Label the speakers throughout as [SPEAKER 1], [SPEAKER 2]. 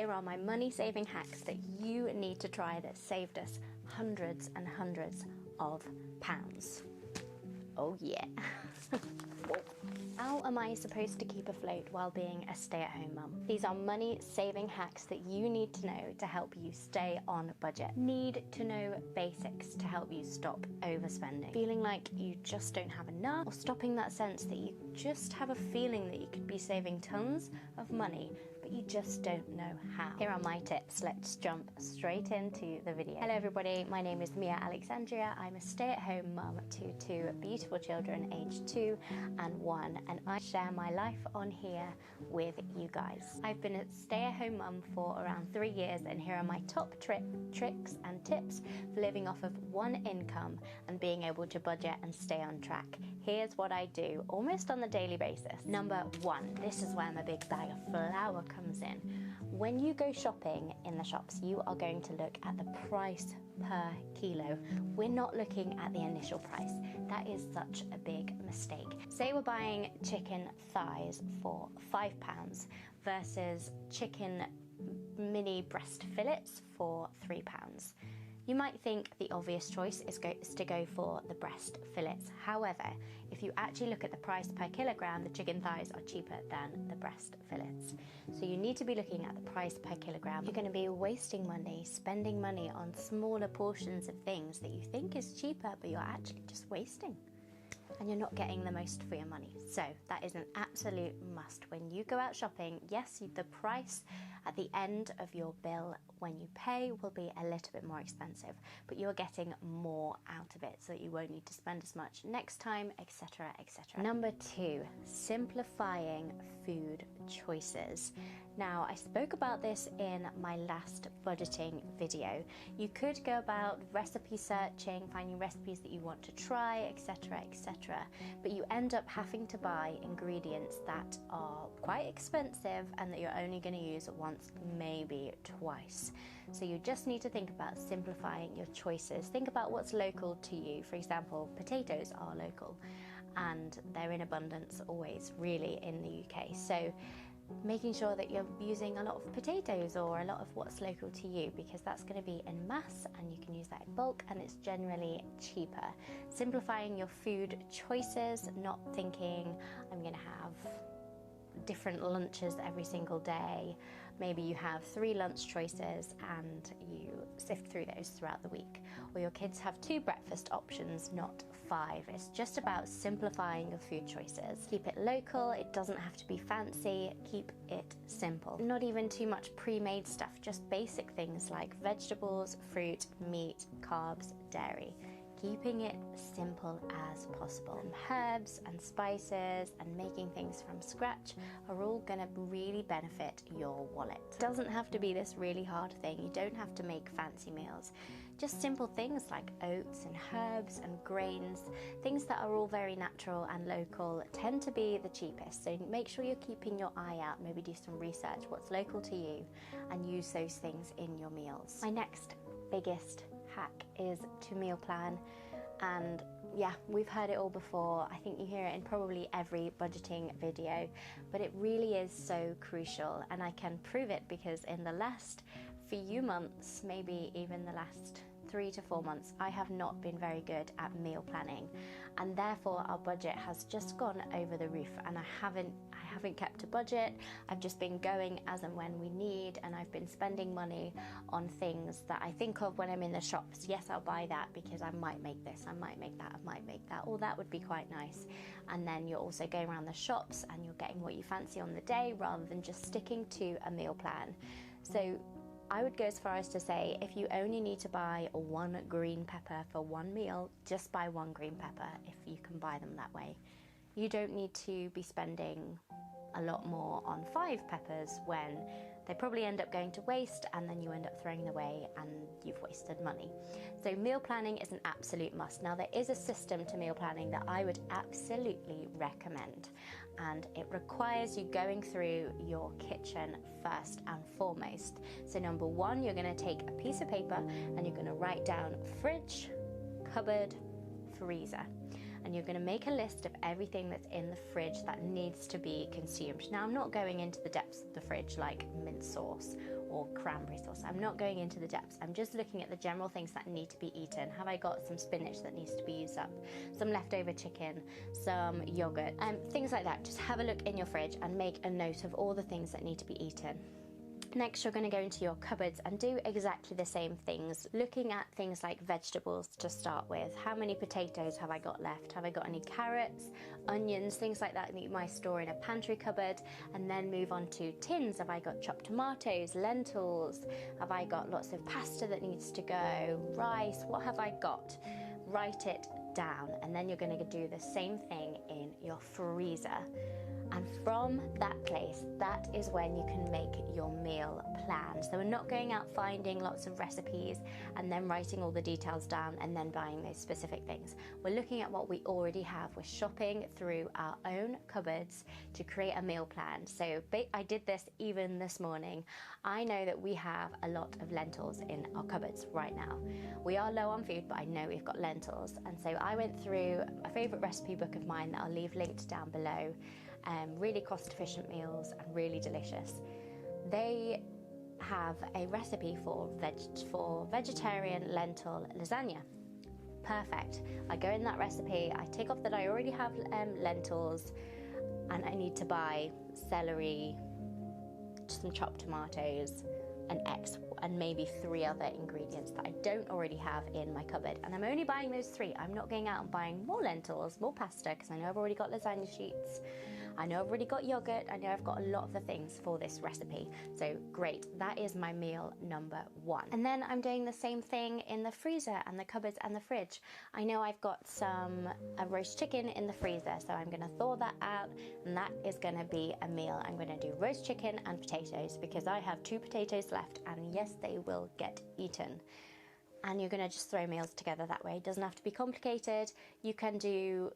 [SPEAKER 1] Here are my money saving hacks that you need to try that saved us hundreds and hundreds of pounds. Oh yeah. How am I supposed to keep afloat while being a stay-at-home mum? These are money saving hacks that you need to know to help you stay on budget. Need to know basics to help you stop overspending. Feeling like you just don't have enough, or stopping that sense that you just have a feeling that you could be saving tons of money, but you just don't know how. Here are my tips. Let's jump straight into the video. Hello everybody, my name is Mia Alexandria. I'm a stay-at-home mum to two beautiful children aged 2 and 1, and I share my life on here with you guys. I've been a stay-at-home mum for around 3 years, and here are my top tricks and tips for living off of one income and being able to budget and stay on track. Here's what I do almost on a daily basis. Number 1, this is where my big bag of flour comes in. When you go shopping in the shops, you are going to look at the price per kilo. We're not looking at the initial price. That is such a big mistake. Say we're buying chicken thighs for £5 versus chicken mini breast fillets for £3. You might think the obvious choice is to go for the breast fillets. However, if you actually look at the price per kilogram, the chicken thighs are cheaper than the breast fillets. So you need to be looking at the price per kilogram. You're going to be wasting money, spending money on smaller portions of things that you think is cheaper, but you're actually just wasting. And you're not getting the most for your money. So that is an absolute must. When you go out shopping, yes, the price at the end of your bill when you pay will be a little bit more expensive, but you're getting more out of it so that you won't need to spend as much next time, etc, etc. Number 2, simplifying food choices. Now, I spoke about this in my last budgeting video. You could go about recipe searching, finding recipes that you want to try, etc, etc, but you end up having to buy ingredients that are quite expensive and that you're only going to use once, maybe twice. So you just need to think about simplifying your choices. Think about what's local to you. For example, potatoes are local and they're in abundance always, really, in the UK. So making sure that you're using a lot of potatoes or a lot of what's local to you, because that's going to be en masse and you can use that in bulk and it's generally cheaper. Simplifying your food choices, not thinking I'm going to have different lunches every single day. Maybe you have 3 lunch choices and you sift through those throughout the week. Or your kids have 2 breakfast options, not 5. It's just about simplifying your food choices. Keep it local, it doesn't have to be fancy, keep it simple. Not even too much pre-made stuff, just basic things like vegetables, fruit, meat, carbs, dairy. Keeping it simple as possible. And herbs and spices and making things from scratch are all going to really benefit your wallet. It doesn't have to be this really hard thing. You don't have to make fancy meals. Just simple things like oats and herbs and grains, things that are all very natural and local, tend to be the cheapest. So make sure you're keeping your eye out, maybe do some research, what's local to you, and use those things in your meals. My next biggest hack is to meal plan, and yeah, we've heard it all before. I think you hear it in probably every budgeting video, but it really is so crucial, and I can prove it because in the last few months, maybe even the last 3 to 4 months, I have not been very good at meal planning, and therefore our budget has just gone over the roof, and I haven't kept a budget. I've just been going as and when we need, and I've been spending money on things that I think of when I'm in the shops. Yes, I'll buy that because I might make this, I might make that, I might make that, or that would be quite nice. And then you're also going around the shops and you're getting what you fancy on the day rather than just sticking to a meal plan. So I would go as far as to say, if you only need to buy 1 green pepper for 1 meal, just buy 1 green pepper if you can buy them that way. You don't need to be spending a lot more on 5 peppers when they probably end up going to waste, and then you end up throwing them away and you've wasted money. So meal planning is an absolute must. Now, there is a system to meal planning that I would absolutely recommend, and it requires you going through your kitchen first and foremost. So number 1, you're going to take a piece of paper and you're going to write down fridge, cupboard, freezer. and you're going to make a list of everything that's in the fridge that needs to be consumed. Now, I'm not going into the depths of the fridge like mint sauce or cranberry sauce. I'm not going into the depths. I'm just looking at the general things that need to be eaten. Have I got some spinach that needs to be used up, some leftover chicken, some yogurt, things like that. Just have a look in your fridge and make a note of all the things that need to be eaten. Next, you're going to go into your cupboards and do exactly the same things, looking at things like vegetables to start with. How many potatoes have I got left? Have I got any carrots, onions, things like that you might store in a pantry cupboard? And then move on to tins. Have I got chopped tomatoes, lentils? Have I got lots of pasta that needs to go? Rice? What have I got? Write it down, and then you're going to do the same thing in your freezer. And from that place, that is when you can make your meal plan. So we're not going out finding lots of recipes and then writing all the details down and then buying those specific things. We're looking at what we already have. We're shopping through our own cupboards to create a meal plan. So I did this even this morning. I know that we have a lot of lentils in our cupboards right now. We are low on food, but I know we've got lentils. And so I went through a favorite recipe book of mine that I'll leave linked down below. Really cost-efficient meals and really delicious. They have a recipe for vegetarian lentil lasagna. Perfect. I go in that recipe, I tick off that I already have lentils, and I need to buy celery, some chopped tomatoes, an X, and maybe 3 other ingredients that I don't already have in my cupboard. And I'm only buying those 3. I'm not going out and buying more lentils, more pasta, because I know I've already got lasagna sheets. I know I've already got yogurt. I know I've got a lot of the things for this recipe. So great, that is my meal number 1. And then I'm doing the same thing in the freezer and the cupboards and the fridge. I know I've got a roast chicken in the freezer, so I'm gonna thaw that out, and that is gonna be a meal. I'm gonna do roast chicken and potatoes because I have 2 potatoes left, and yes, they will get eaten. And you're gonna just throw meals together that way. It doesn't have to be complicated. You can do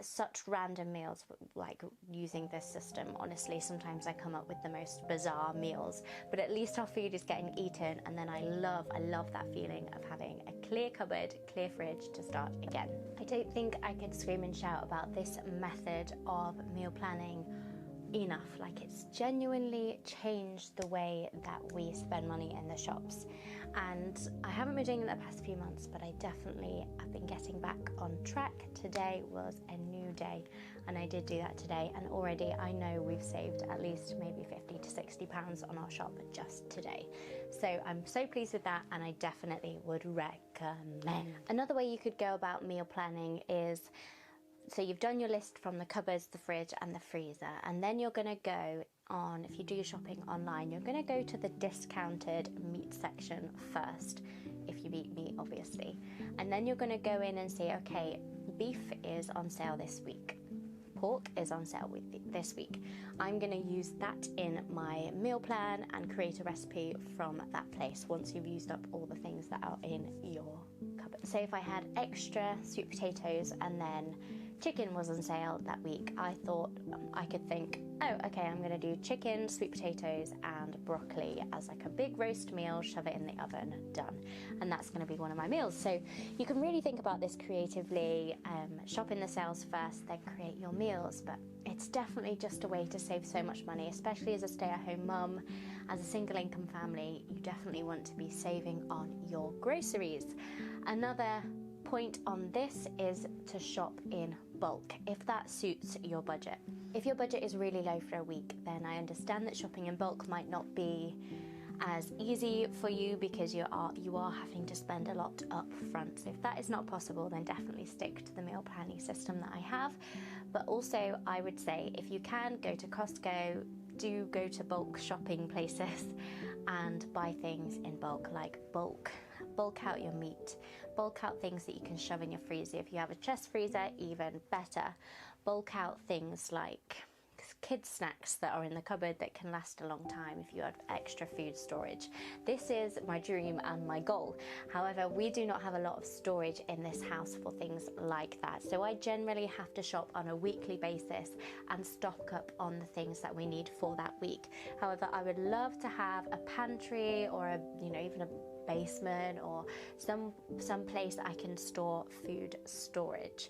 [SPEAKER 1] such random meals like using this system. Honestly, sometimes I come up with the most bizarre meals, but at least our food is getting eaten, and then I love that feeling of having a clear cupboard, clear fridge to start again. I don't think I could scream and shout about this method of meal planning enough. Like, it's genuinely changed the way that we spend money in the shops, and I haven't been doing it the past few months, but I definitely have been getting back on track. Today was a new day, and I did do that today, and already I know we've saved at least maybe 50 to 60 pounds on our shop just today. So I'm so pleased with that, and I definitely would recommend. Another way you could go about meal planning is, so you've done your list from the cupboards, the fridge and the freezer, and then you're going to go on, if you do your shopping online, you're going to go to the discounted meat section first, if you eat meat obviously, and then you're going to go in and say, okay, beef is on sale this week, pork is on sale this week. I'm going to use that in my meal plan and create a recipe from that place once you've used up all the things that are in your cupboard. So if I had extra sweet potatoes and then chicken was on sale that week, I thought I could think, oh, okay, I'm going to do chicken, sweet potatoes and broccoli as like a big roast meal, shove it in the oven, done. And that's going to be one of my meals. So you can really think about this creatively, shop in the sales first, then create your meals. But it's definitely just a way to save so much money, especially as a stay-at-home mum, as a single income family. You definitely want to be saving on your groceries. Another point on this is to shop in bulk, if that suits your budget. If your budget is really low for a week, then I understand that shopping in bulk might not be as easy for you because you are having to spend a lot up front. So if that is not possible, then definitely stick to the meal planning system that I have. But also, I would say, if you can, go to Costco, do go to bulk shopping places and buy things in bulk, like bulk out your meat, bulk out things that you can shove in your freezer. If you have a chest freezer, even better. Bulk out things like kids snacks that are in the cupboard that can last a long time if you have extra food storage. This is my dream and my goal. However, we do not have a lot of storage in this house for things like that, so I generally have to shop on a weekly basis and stock up on the things that we need for that week. However, I would love to have a pantry or a, even a basement or some place that I can store food storage.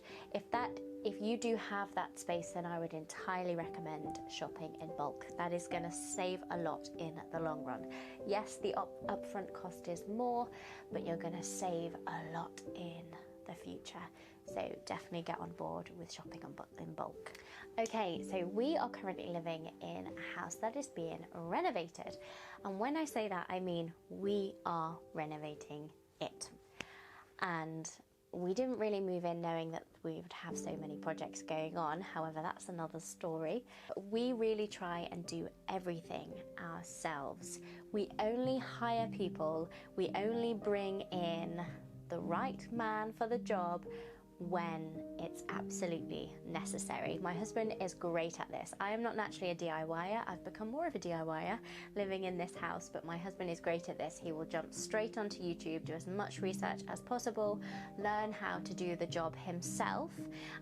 [SPEAKER 1] If you do have that space, then I would entirely recommend shopping in bulk. That is going to save a lot in the long run. Yes, the upfront cost is more, but you're going to save a lot in the future. So definitely get on board with shopping in bulk. Okay, so we are currently living in a house that is being renovated. And when I say that, I mean we are renovating it. And we didn't really move in knowing that we would have so many projects going on. However, that's another story. We really try and do everything ourselves. We only hire people. We only bring in the right man for the job when it's absolutely necessary. My husband is great at this. I am not naturally a DIYer. I've become more of a DIYer living in this house, but my husband is great at this. He will jump straight onto YouTube, do as much research as possible, learn how to do the job himself,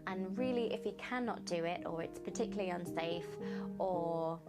[SPEAKER 1] and really if he cannot do it, or it's particularly unsafe, or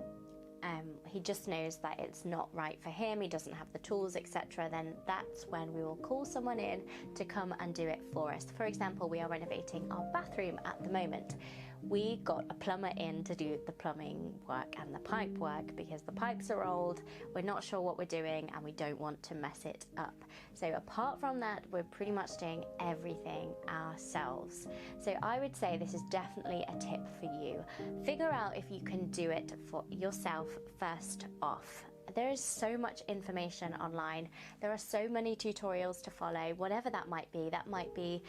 [SPEAKER 1] he just knows that it's not right for him, he doesn't have the tools, etc., then that's when we will call someone in to come and do it for us. For example, we are renovating our bathroom at the moment. We got a plumber in to do the plumbing work and the pipe work because the pipes are old, we're not sure what we're doing, and we don't want to mess it up. So apart from that, we're pretty much doing everything ourselves. So I would say this is definitely a tip for you. Figure out if you can do it for yourself first off. There is so much information online. There are so many tutorials to follow, whatever that might be. That might be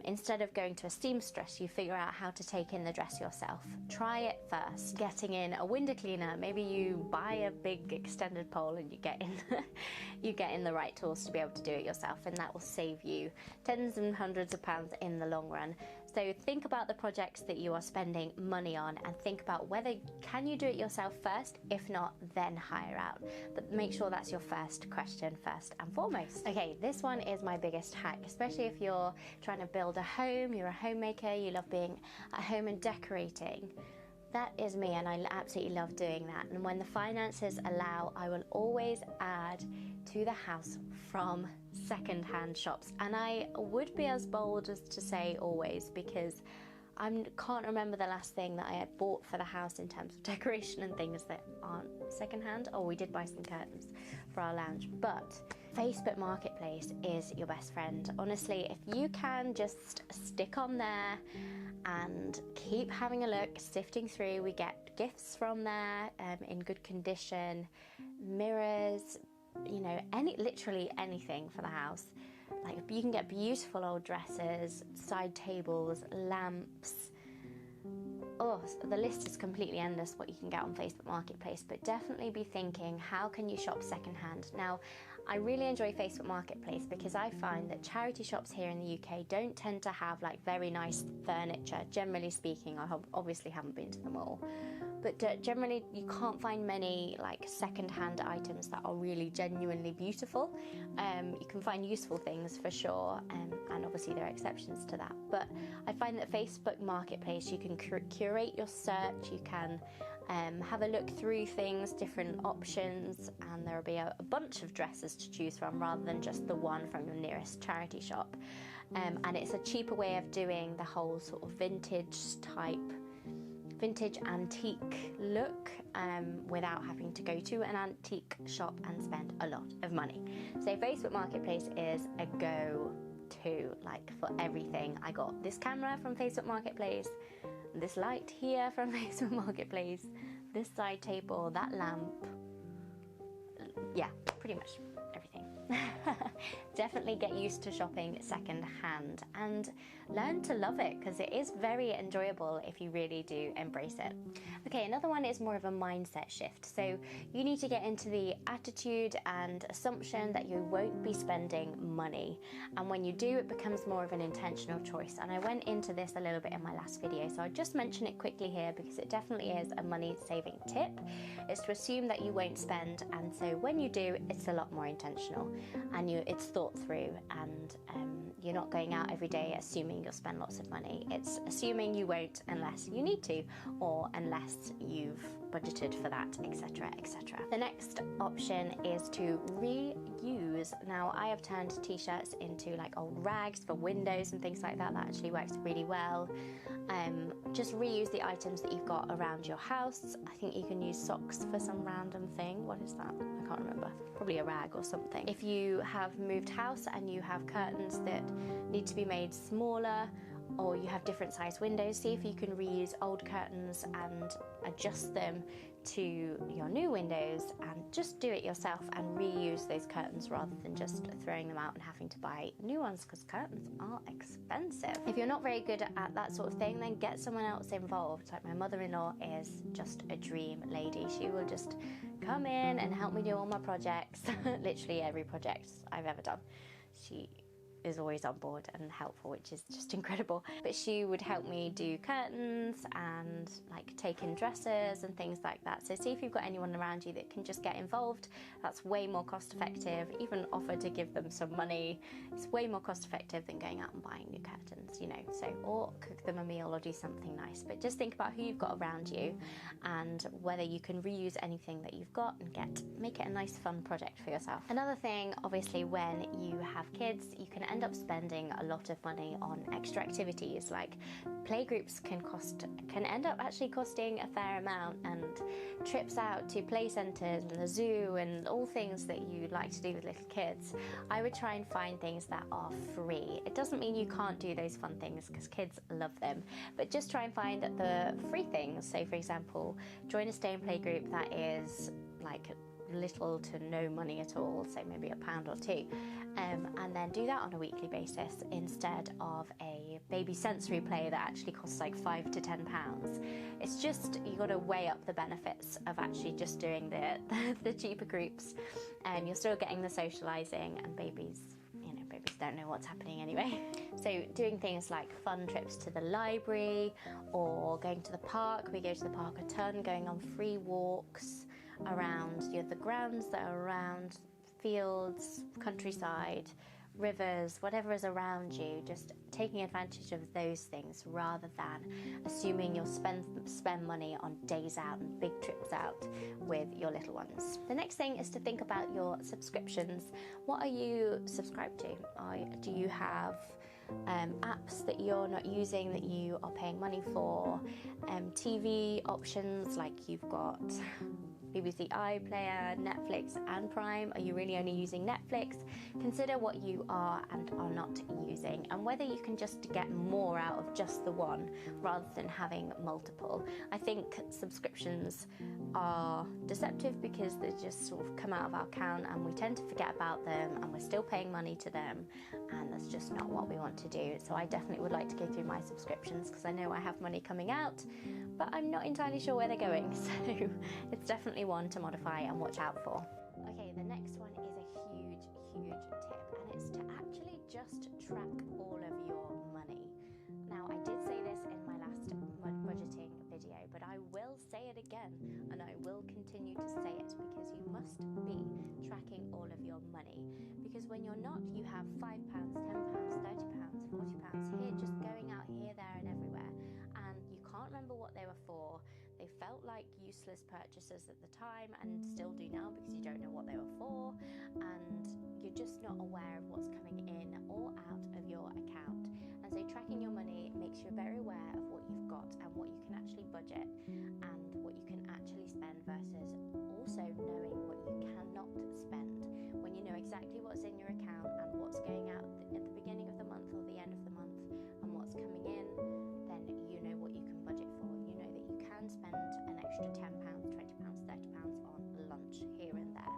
[SPEAKER 1] instead of going to a seamstress, you figure out how to take in the dress yourself. Try it first. Getting in a window cleaner, maybe you buy a big extended pole and you get in the right tools to be able to do it yourself, and that will save you tens and hundreds of pounds in the long run. So think about the projects that you are spending money on and think about whether can you do it yourself first. If not, then hire out. But make sure that's your first question first and foremost. Okay, this one is my biggest hack, especially if you're trying to build a home, you're a homemaker, you love being at home and decorating. That is me, and I absolutely love doing that. And when the finances allow, I will always add to the house from secondhand shops. And I would be as bold as to say always, because I can't remember the last thing that I had bought for the house in terms of decoration and things that aren't secondhand. Oh, we did buy some curtains for our lounge, but Facebook Marketplace is your best friend. Honestly, if you can just stick on there and keep having a look, sifting through, we get gifts from there in good condition, mirrors, literally anything for the house. Like, you can get beautiful old dresses, side tables, lamps. Oh, the list is completely endless what you can get on Facebook Marketplace, but definitely be thinking, how can you shop secondhand? Now, I really enjoy Facebook Marketplace because I find that charity shops here in the UK don't tend to have like very nice furniture. Generally speaking, I obviously haven't been to them all, but generally you can't find many like second-hand items that are really genuinely beautiful. You can find useful things for sure, and obviously there are exceptions to that. But I find that Facebook Marketplace, you can curate your search, you can have a look through things, different options, and there will be a bunch of dresses to choose from rather than just the one from your nearest charity shop. And it's a cheaper way of doing the whole sort of vintage antique look without having to go to an antique shop and spend a lot of money. So Facebook Marketplace is a go-to, like, for everything. I got this camera from Facebook Marketplace, this light here from Facebook Marketplace, this side table, that lamp. Yeah, pretty much everything. Definitely get used to shopping secondhand and learn to love it, because it is very enjoyable if you really do embrace it. Okay, another one is more of a mindset shift. So you need to get into the attitude and assumption that you won't be spending money, and when you do, it becomes more of an intentional choice. And I went into this a little bit in my last video, so I'll just mention it quickly here because it definitely is a money saving tip. It's to assume that you won't spend, and so when you do, it's a lot more intentional and it's thought through, and you're not going out every day assuming you'll spend lots of money. It's assuming you won't unless you need to, or unless you've budgeted for that, etc, etc. The next option is to reuse. Now, I have turned t-shirts into like old rags for windows and things like that. That actually works really well. Just reuse the items that you've got around your house. I think you can use socks for some random thing. What is that? I can't remember. Probably a rag or something. If you have moved house and you have curtains that need to be made smaller, or you have different size windows, see if you can reuse old curtains and adjust them to your new windows, and just do it yourself and reuse those curtains rather than just throwing them out and having to buy new ones, because curtains are expensive. If you're not very good at that sort of thing, then get someone else involved. Like my mother-in-law is just a dream lady. She will just come in and help me do all my projects, literally every project I've ever done. She is always on board and helpful, which is just incredible. But she would help me do curtains and like take in dressers and things like that. So see if you've got anyone around you that can just get involved. That's way more cost effective. Even offer to give them some money. It's way more cost effective than going out and buying new curtains, you know. So, or cook them a meal or do something nice. But just think about who you've got around you and whether you can reuse anything that you've got and make it a nice fun project for yourself. Another thing, obviously, when you have kids, you can end up spending a lot of money on extra activities. Like playgroups can end up actually costing a fair amount, and trips out to play centres and the zoo and all things that you like to do with little kids. I would try and find things that are free. It doesn't mean you can't do those fun things, because kids love them, but just try and find the free things. So for example, join a stay and play group that is like little to no money at all, so maybe £1 or £2, and then do that on a weekly basis instead of a baby sensory play that actually costs like £5 to £10. It's just, you got to weigh up the benefits of actually just doing the cheaper groups. You're still getting the socialising, and babies don't know what's happening anyway. So doing things like fun trips to the library or going to the park. We go to the park a ton, going on free walks around the grounds that are around, fields, countryside, rivers, whatever is around you, just taking advantage of those things rather than assuming you'll spend money on days out and big trips out with your little ones. The next thing is to think about your subscriptions. What are you subscribed to? Do you have apps that you're not using that you are paying money for? TV options, like you've got BBC iPlayer, Netflix and Prime. Are you really only using Netflix? Consider what you are and are not using, and whether you can just get more out of just the one rather than having multiple. I think subscriptions are deceptive because they just sort of come out of our account and we tend to forget about them, and we're still paying money to them, and that's just not what we want to do. So I definitely would like to go through my subscriptions, because I know I have money coming out, but I'm not entirely sure where they're going. So it's definitely one to modify and watch out for. Okay, the next one is a huge tip, and it's to actually just track all of your money. Now, I did say this in my last budgeting video, but I will say it again, and I will continue to say it, because you must be tracking all of your money. Because when you're not, you have £5, £10, £30, £40 here, just going out here, there and everywhere, and you can't remember what they were for. They felt like useless purchases at the time, and still do now, because you don't know what they were for, and you're just not aware of what's coming in or out of your account. And so tracking your money makes you very aware of what you've got and what you can actually budget and what you can actually spend, versus also knowing what you cannot spend. When you know exactly what's in your account and what's going out at the beginning of the month or the end of the month, and what's coming in, then you know what you can budget for. You know that you can spend an extra £10, £20, £30 on lunch here and there,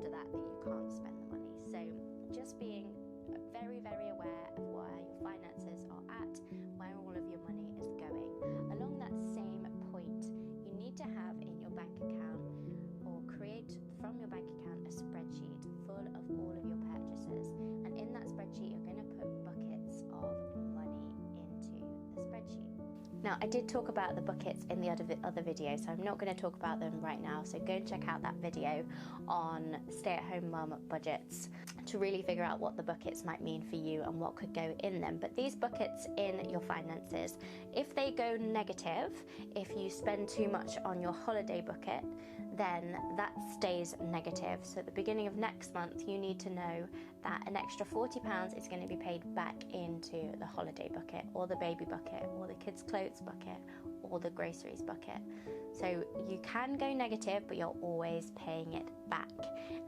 [SPEAKER 1] after that you can't spend the money. So just being very, very aware of where your finances are at, where all of your money is going. Along that same point, you need to have in your bank account, or create from your bank account, a spreadsheet full of all of your purchases. And in that spreadsheet, you're going to put buckets of money into the spreadsheet. Now, I did talk about the buckets in the other video, so I'm not going to talk about them right now. So go and check out that video on stay-at-home mum budgets to really figure out what the buckets might mean for you and what could go in them. But these buckets in your finances, if they go negative, if you spend too much on your holiday bucket, then that stays negative. So at the beginning of next month, you need to know that an extra £40 is going to be paid back into the holiday bucket, or the baby bucket, or the kids' clothes bucket, or the groceries bucket. So you can go negative, but you're always paying it back.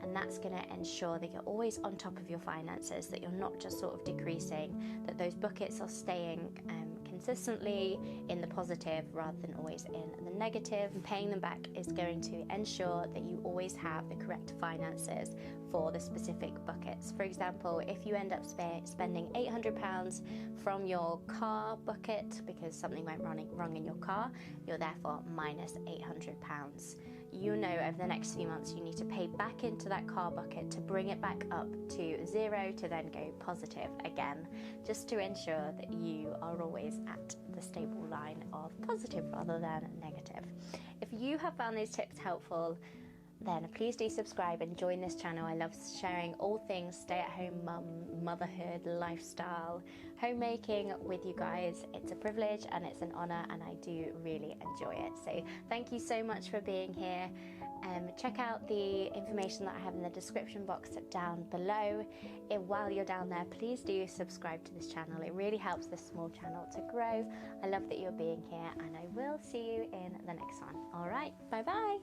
[SPEAKER 1] And that's going to ensure that you're always on top of your finances, that you're not just sort of decreasing, that those buckets are staying consistently in the positive rather than always in the negative. And paying them back is going to ensure that you always have the correct finances for the specific buckets. For example, if you end up spending £800 from your car bucket because something went wrong in your car, you're therefore minus £800. You know over the next few months you need to pay back into that car bucket to bring it back up to zero, to then go positive again, just to ensure that you are always at the stable line of positive rather than negative. If you have found these tips helpful, then please do subscribe and join this channel. I love sharing all things stay-at-home mum, motherhood, lifestyle, homemaking with you guys. It's a privilege and it's an honor, and I do really enjoy it. So thank you so much for being here. Check out the information that I have in the description box down below. While you're down there, please do subscribe to this channel. It really helps this small channel to grow. I love that you're being here, and I will see you in the next one. All right, bye bye.